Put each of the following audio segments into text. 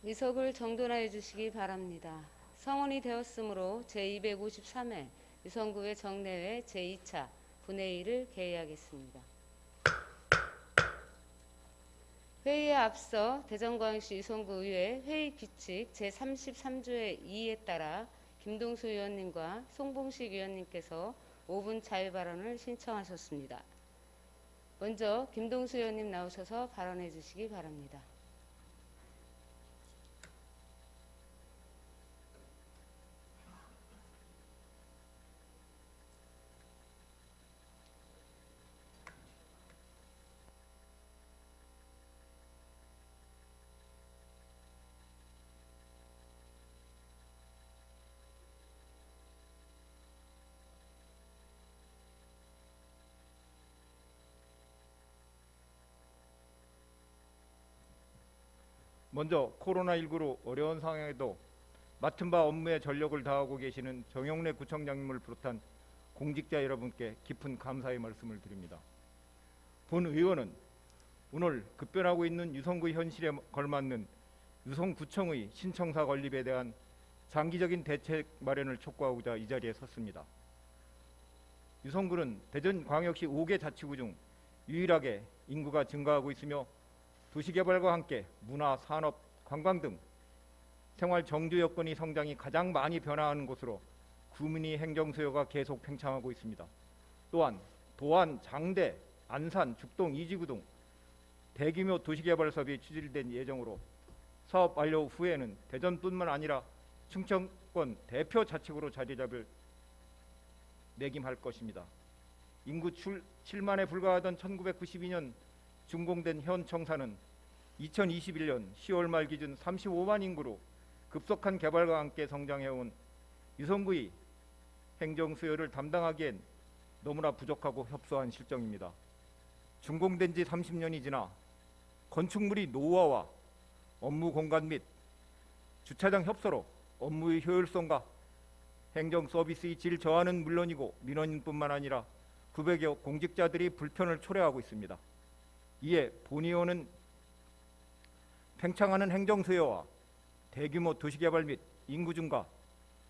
의석을 정돈하여 주시기 바랍니다. 성원이 되었으므로 제253회 유성구의 정례회 제2차 분회의를 개의하겠습니다. 회의에 앞서 대전광역시 유성구의회 회의규칙 제33조의 2에 따라 김동수 의원님과 송봉식 의원님께서 5분 자유발언을 신청하셨습니다. 먼저 김동수 의원님 나오셔서 발언해 주시기 바랍니다. 먼저 코로나19로 어려운 상황에도 맡은 바 업무에 전력을 다하고 계시는 정영래 구청장님을 비롯한 공직자 여러분께 깊은 감사의 말씀을 드립니다. 본 의원은 오늘 급변하고 있는 유성구의 현실에 걸맞는 유성구청의 신청사 건립에 대한 장기적인 대책 마련을 촉구하고자 이 자리에 섰습니다. 유성구는 대전광역시 5개 자치구 중 유일하게 인구가 증가하고 있으며 도시개발과 함께 문화, 산업, 관광 등 생활 정주 여건이 성장이 가장 많이 변화하는 곳으로 구민의 행정 수요가 계속 팽창하고 있습니다. 또한 도안, 장대, 안산, 죽동, 이지구 등 대규모 도시개발 사업이 추진된 예정으로 사업 완료 후에는 대전뿐만 아니라 충청권 대표 자치구로 자리 잡을 매김할 것입니다. 인구 7만에 불과하던 1992년 준공된 현 청사는 2021년 10월 말 기준 35만 인구로 급속한 개발과 함께 성장해온 유성구의 행정 수요를 담당하기엔 너무나 부족하고 협소한 실정입니다. 준공된 지 30년이 지나 건축물이 노후화와 업무 공간 및 주차장 협소로 업무의 효율성과 행정 서비스의 질 저하는 물론이고 민원인뿐만 아니라 900여 공직자들이 불편을 초래하고 있습니다. 이에 본 의원은 팽창하는 행정 수요와 대규모 도시개발 및 인구 증가,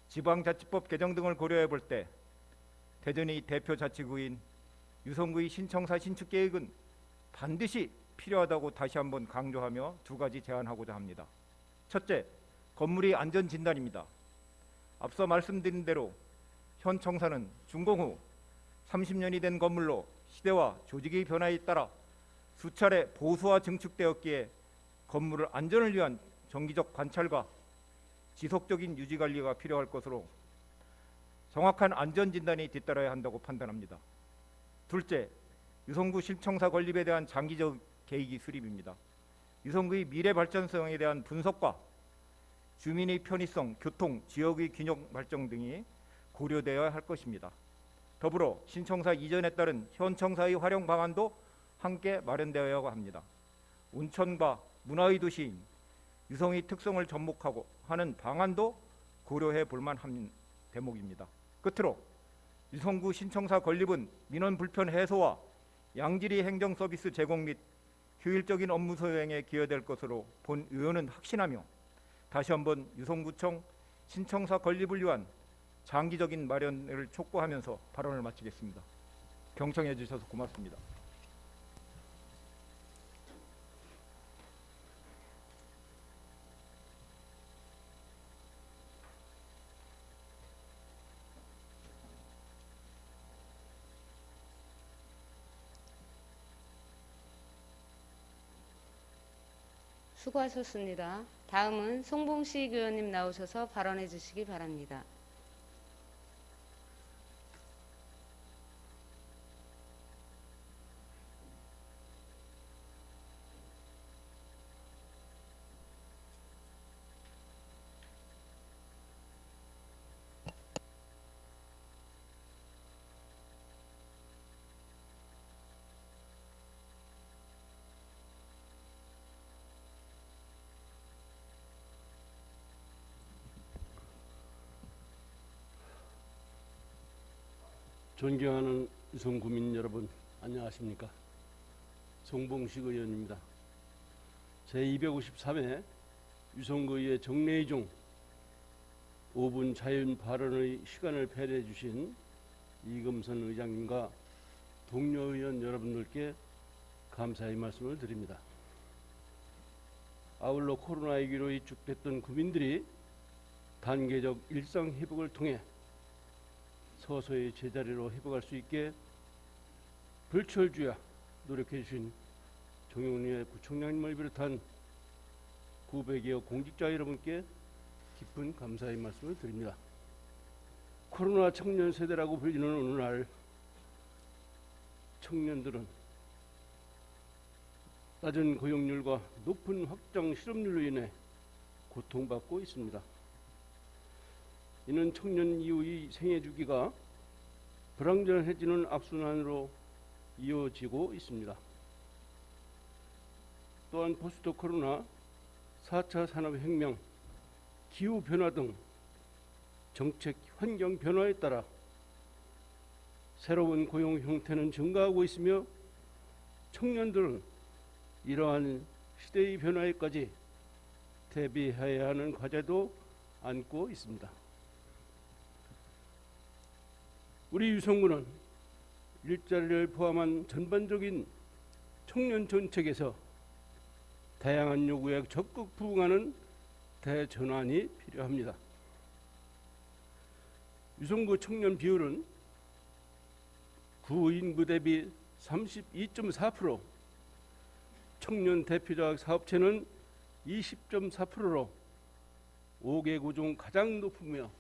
지방자치법 개정 등을 고려해 볼 때 대전의 대표 자치구인 유성구의 신청사 신축 계획은 반드시 필요하다고 다시 한번 강조하며 두 가지 제안하고자 합니다. 첫째, 건물의 안전 진단입니다. 앞서 말씀드린 대로 현 청사는 준공 후 30년이 된 건물로 시대와 조직의 변화에 따라 수차례 보수와 증축되었기에 건물의 안전을 위한 정기적 관찰과 지속적인 유지 관리가 필요할 것으로 정확한 안전 진단이 뒤따라야 한다고 판단합니다. 둘째, 유성구 신청사 건립에 대한 장기적 계획의 수립입니다. 유성구의 미래 발전성에 대한 분석과 주민의 편의성, 교통, 지역의 균형 발전 등이 고려되어야 할 것입니다. 더불어 신청사 이전에 따른 현 청사의 활용 방안도 함께 마련되어야 합니다. 온천과 문화의 도시인 유성의 특성을 접목하고 하는 방안도 고려해 볼 만한 대목입니다. 끝으로 유성구 신청사 건립은 민원 불편 해소와 양질의 행정 서비스 제공 및 효율적인 업무 수행에 기여될 것으로 본 의원은 확신하며 다시 한번 유성구청 신청사 건립을 위한 장기적인 마련을 촉구하면서 발언을 마치겠습니다. 경청해 주셔서 고맙습니다. 수고하셨습니다. 다음은 송봉식 의원님 나오셔서 발언해 주시기 바랍니다. 존경하는 유성구민 여러분, 안녕하십니까? 송봉식 의원입니다. 제253회 유성구의 정례의 중 5분 자연 발언의 시간을 배려해 주신 이금선 의장님과 동료 의원 여러분들께 감사의 말씀을 드립니다. 아울러 코로나19로 위축됐던 국민들이 단계적 일상 회복을 통해 서서히 제자리로 회복할 수 있게 불철주야 노력해 주신 정용래 구청장님을 비롯한 900여 공직자 여러분께 깊은 감사의 말씀을 드립니다. 코로나 청년 세대라고 불리는 오늘날 청년들은 낮은 고용률과 높은 확장 실업률로 인해 고통받고 있습니다. 이는 청년 이후의 생애 주기가 불안정해지는 악순환으로 이어지고 있습니다. 또한 포스트 코로나, 4차 산업혁명, 기후변화 등 정책 환경 변화에 따라 새로운 고용 형태는 증가하고 있으며 청년들은 이러한 시대의 변화에까지 대비해야 하는 과제도 안고 있습니다. 우리 유성구는 일자리를 포함한 전반적인 청년 정책에서 다양한 요구에 적극 부응하는 대전환이 필요합니다. 유성구 청년 비율은 구인구 대비 32.4%, 청년 대표적 사업체는 20.4%로 5개구 중 가장 높으며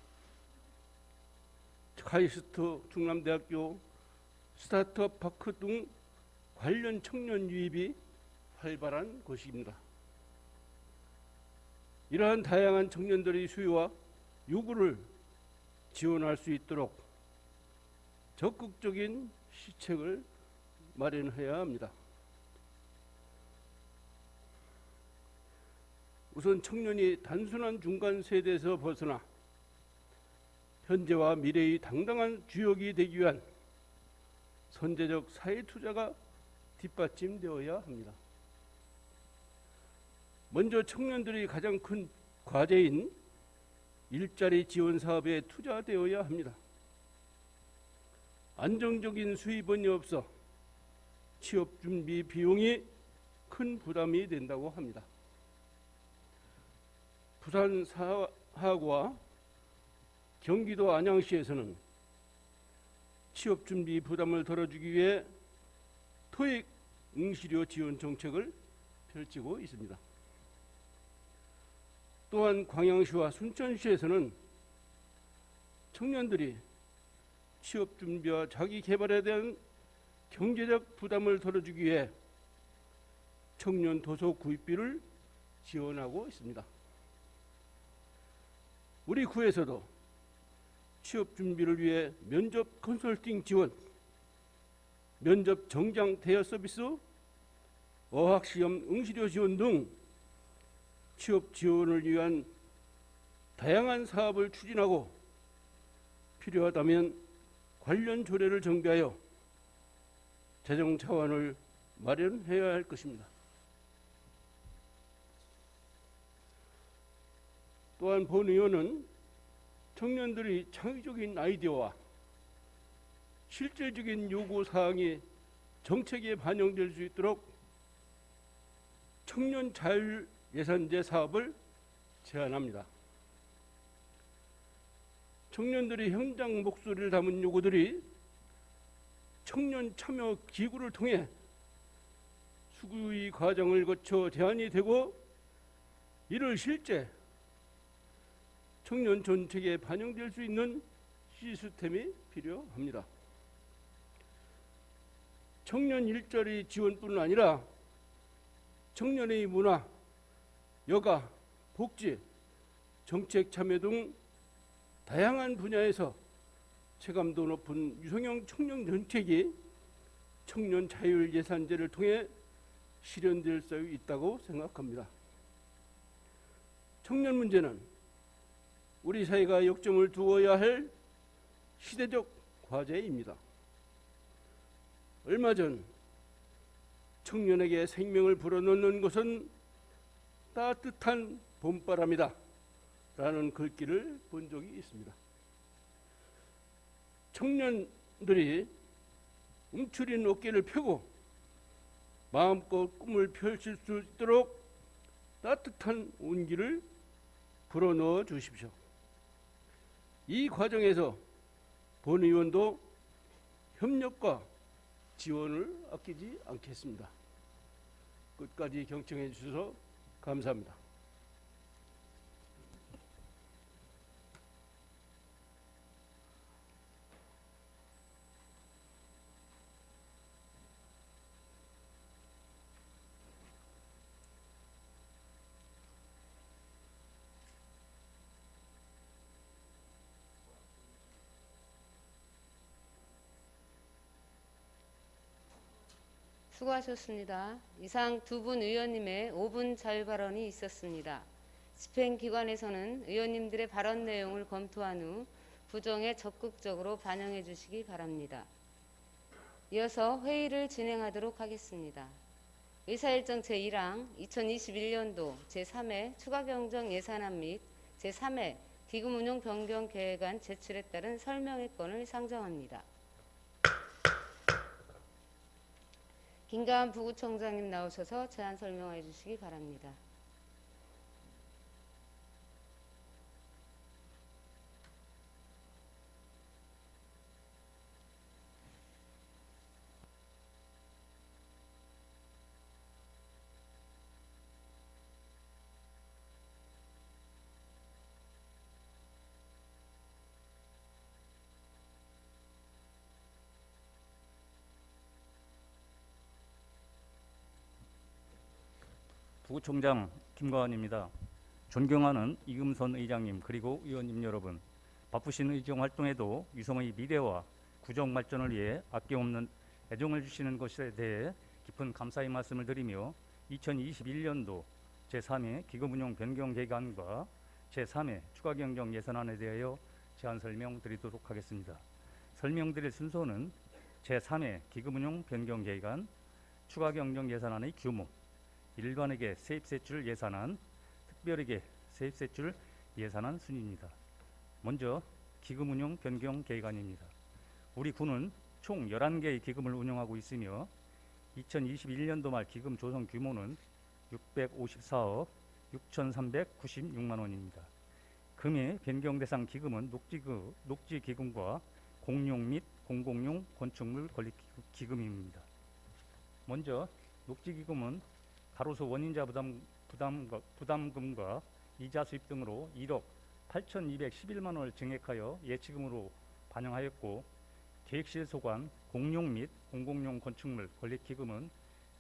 카이스트 중남대학교, 스타트업 파크 등 관련 청년 유입이 활발한 곳입니다. 이러한 다양한 청년들의 수요와 요구를 지원할 수 있도록 적극적인 시책을 마련해야 합니다. 우선 청년이 단순한 중간 세대에서 벗어나 현재와 미래의 당당한 주역이 되기 위한 선제적 사회 투자가 뒷받침되어야 합니다. 먼저 청년들이 가장 큰 과제인 일자리 지원 사업에 투자되어야 합니다. 안정적인 수입원이 없어 취업 준비 비용이 큰 부담이 된다고 합니다. 부산 사하구와 경기도 안양시에서는 취업 준비 부담을 덜어주기 위해 토익 응시료 지원 정책을 펼치고 있습니다. 또한 광양시와 순천시에서는 청년들이 취업 준비와 자기 개발에 대한 경제적 부담을 덜어주기 위해 청년 도서 구입비를 지원하고 있습니다. 우리 구에서도 취업 준비를 위해 면접 컨설팅 지원, 면접 정장 대여 서비스, 어학시험 응시료 지원 등 취업 지원을 위한 다양한 사업을 추진하고 필요하다면 관련 조례를 정비하여 재정 차원을 마련해야 할 것입니다. 또한 본 의원은 청년들이 창의적인 아이디어와 실질적인 요구사항이 정책에 반영될 수 있도록 청년 자율 예산제 사업을 제안합니다. 청년들이 현장 목소리를 담은 요구들이 청년 참여 기구를 통해 수의 과정을 거쳐 제안이 되고 이를 실제 청년 정책에 반영될 수 있는 시스템이 필요합니다. 청년 일자리 지원뿐 아니라 청년의 문화, 여가, 복지, 정책 참여 등 다양한 분야에서 체감도 높은 유성형 청년 정책이 청년 자율 예산제를 통해 실현될 수 있다고 생각합니다. 청년 문제는 우리 사회가 역점을 두어야 할 시대적 과제입니다. 얼마 전 청년에게 생명을 불어넣는 것은 따뜻한 봄바람이다 라는 글귀를 본 적이 있습니다. 청년들이 움츠린 어깨를 펴고 마음껏 꿈을 펼칠 수 있도록 따뜻한 온기를 불어넣어 주십시오. 이 과정에서 본 의원도 협력과 지원을 아끼지 않겠습니다. 끝까지 경청해 주셔서 감사합니다. 수고하셨습니다. 이상 두 분 의원님의 5분 자유 발언이 있었습니다. 집행기관에서는 의원님들의 발언 내용을 검토한 후 부정에 적극적으로 반영해 주시기 바랍니다. 이어서 회의를 진행하도록 하겠습니다. 의사일정 제1항 2021년도 제3회 추가경정 예산안 및 제3회 기금운용 변경 계획안 제출에 따른 설명의 건을 상정합니다. 김가한 부구청장님 나오셔서 제안 설명해 주시기 바랍니다. 부구청장 김가환입니다. 존경하는 이금선 의장님 그리고 의원님 여러분, 바쁘신 의정 활동에도 유성의 미래와 구정 발전을 위해 아낌없는 애정을 주시는 것에 대해 깊은 감사의 말씀을 드리며 2021년도 제3회 기금운용 변경 계획안과 제3회 추가경정 예산안에 대하여 제안 설명드리도록 하겠습니다. 설명드릴 순서는 제3회 기금운용 변경 계획안, 추가경정 예산안의 규모, 일반에게 세입세출 예산안, 특별에게 세입세출 예산안 순입니다. 먼저 기금운용 변경 계획안입니다. 우리 군은 총 11개의 기금을 운영하고 있으며 2021년도 말 기금 조성 규모는 654억 6,396만 원입니다. 금의 변경 대상 기금은 녹지기금과 공용 및 공공용 건축물 건립 기금입니다. 먼저 녹지기금은 가로수 원인자 부담금과 이자 수입 등으로 1억 8,211만 원을 증액하여 예치금으로 반영하였고, 계획실 소관 공용 및 공공용 건축물 건립 기금은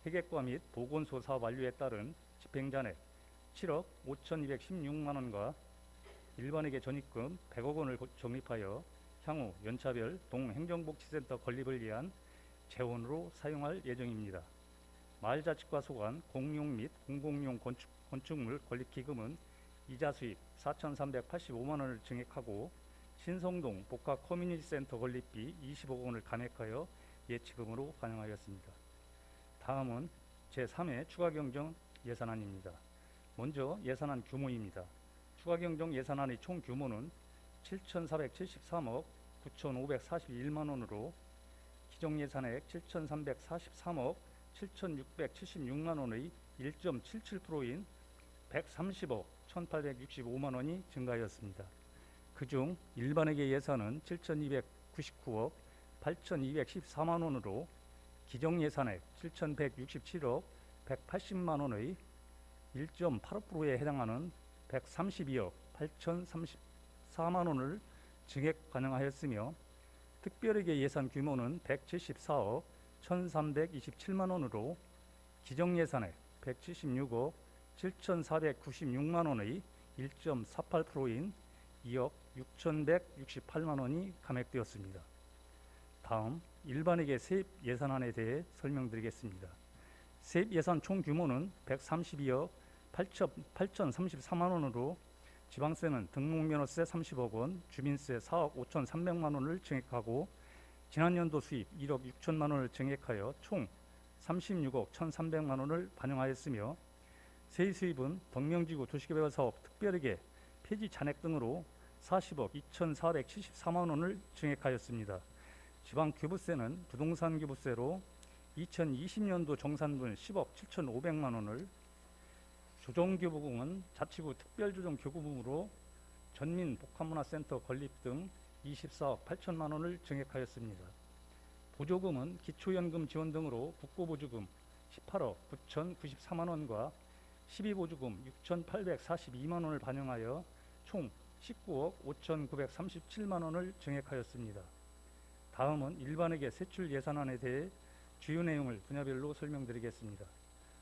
회계과 및 보건소 사업 완료에 따른 집행잔액 7억 5,216만 원과 일반회계 전입금 100억 원을 적립하여 향후 연차별 동행정복지센터 건립을 위한 재원으로 사용할 예정입니다. 마을자치과 소관 공용 및 공공용 건축물 건립 기금은 이자 수입 4,385만 원을 증액하고 신성동 복합 커뮤니티 센터 건립비 20억 원을 감액하여 예치금으로 반영하였습니다. 다음은 제3회 추가경정 예산안입니다. 먼저 예산안 규모입니다. 추가경정 예산안의 총 규모는 7,473억 9,541만 원으로 기정예산액 7,343억 7,676만 원의 1.77%인 130억 1,865만 원이 증가하였습니다. 그중 일반회계 예산은 7,299억 8,214만 원으로 기정예산액 7,167억 180만 원의 1.85%에 해당하는 132억 8,034만 원을 증액 반영하였으며, 특별회계 예산 규모는 174억 1,327만 원으로 기정예산액 176억 7,496만 원의 1.48%인 2억 6,168만 원이 감액되었습니다. 다음 일반회계 세입 예산안에 대해 설명드리겠습니다. 세입 예산 총 규모는 132억 8,034만 원으로 지방세는 등록면허세 30억 원, 주민세 4억 5,300만 원을 증액하고 지난 연도 수입 1억 6천만 원을 증액하여 총 36억 1,300만 원을 반영하였으며, 세입 수입은 덕명지구 도시개발사업 특별회계 폐지 잔액 등으로 40억 2,474만 원을 증액하였습니다. 지방교부세는 부동산 교부세로 2020년도 정산분 10억 7,500만 원을, 조정교부금은 자치구 특별조정교부금으로 전민복합문화센터 건립 등 24억 8천만 원을 증액하였습니다. 보조금은 기초연금 지원 등으로 국고보조금 18억 9,094만 원과 12보조금 6,842만 원을 반영하여 총 19억 5,937만 원을 증액하였습니다. 다음은 일반회계 세출 예산안에 대해 주요 내용을 분야별로 설명드리겠습니다.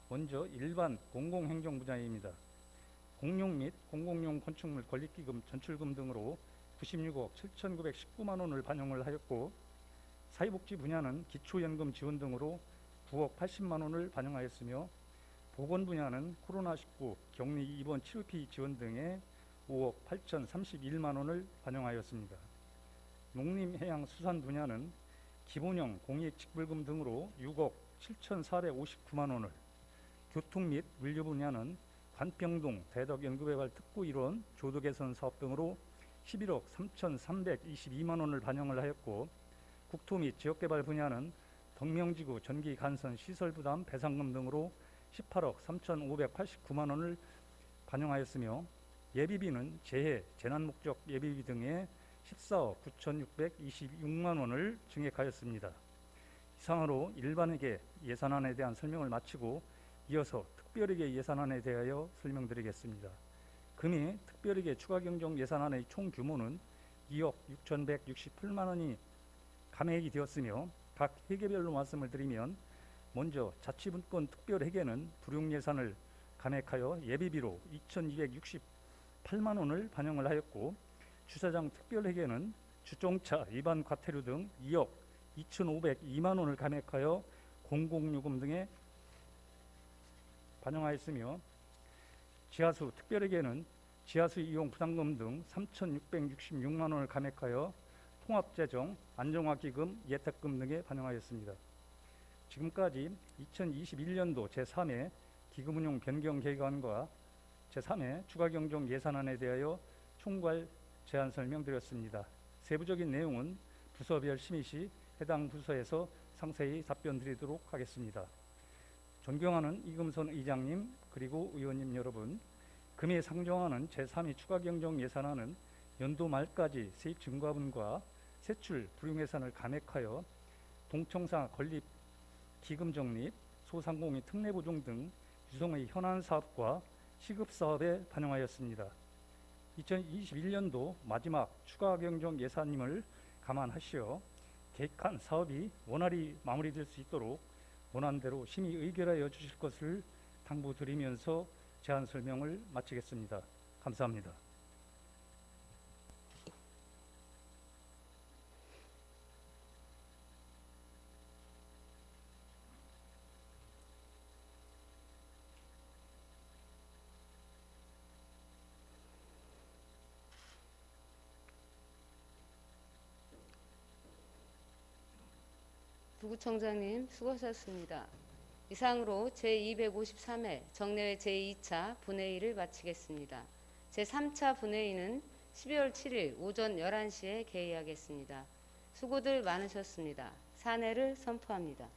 먼저 일반 공공행정 분야입니다. 공용 및 공공용 건축물 건립기금 전출금 등으로 96억 7,919만 원을 반영을 하였고, 사회복지 분야는 기초연금 지원 등으로 9억 80만 원을 반영하였으며, 보건 분야는 코로나19 격리 입원 치료비 지원 등에 5억 8,031만 원을 반영하였습니다. 농림해양수산 분야는 기본형 공익직불금 등으로 6억 7,459만 원을, 교통 및 물류 분야는 관평동 대덕연구개발 특구 일원 조도 개선 사업 등으로 11억 3,322만 원을 반영을 하였고, 국토 및 지역개발 분야는 덕명지구 전기 간선 시설 부담 배상금 등으로 18억 3,589만 원을 반영하였으며, 예비비는 재해, 재난목적 예비비 등에 14억 9,626만 원을 증액하였습니다. 이상으로 일반회계 예산안에 대한 설명을 마치고 이어서 특별회계 예산안에 대하여 설명드리겠습니다. 금이 특별회계 추가경정 예산안의 총 규모는 2억 6,168만 원이 감액이 되었으며, 각 회계별로 말씀을 드리면, 먼저 자치분권 특별회계는 불용예산을 감액하여 예비비로 2,268만 원을 반영을 하였고, 주차장 특별회계는 주정차, 위반 과태료 등 2억 2,502만 원을 감액하여 공공요금 등에 반영하였으며, 지하수 특별회계는 지하수 이용 부담금 등 3,666만 원을 감액하여 통합재정, 안정화기금, 예탁금 등에 반영하였습니다. 지금까지 2021년도 제3회 기금운용 변경 계획안과 제3회 추가경정 예산안에 대하여 총괄 제안 설명드렸습니다. 세부적인 내용은 부서별 심의 시 해당 부서에서 상세히 답변 드리도록 하겠습니다. 존경하는 이금선 의장님 그리고 의원님 여러분, 금에 상정하는 제3회 추가경정 예산안은 연도 말까지 세입 증가분과 세출 불용예산을 감액하여 동청사 건립 기금 적립, 소상공인 특례보증 등 유성의 현안 사업과 시급 사업에 반영하였습니다. 2021년도 마지막 추가경정 예산임을 감안하시어 계획한 사업이 원활히 마무리될 수 있도록 원안대로 심의 의결하여 주실 것을 당부드리면서 제안 설명을 마치겠습니다. 감사합니다. 부구청장님 수고하셨습니다. 이상으로 제253회 정례회 제2차 분회의를 마치겠습니다. 제3차 분회의는 12월 7일 오전 11시에 개의하겠습니다. 수고들 많으셨습니다. 산회를 선포합니다.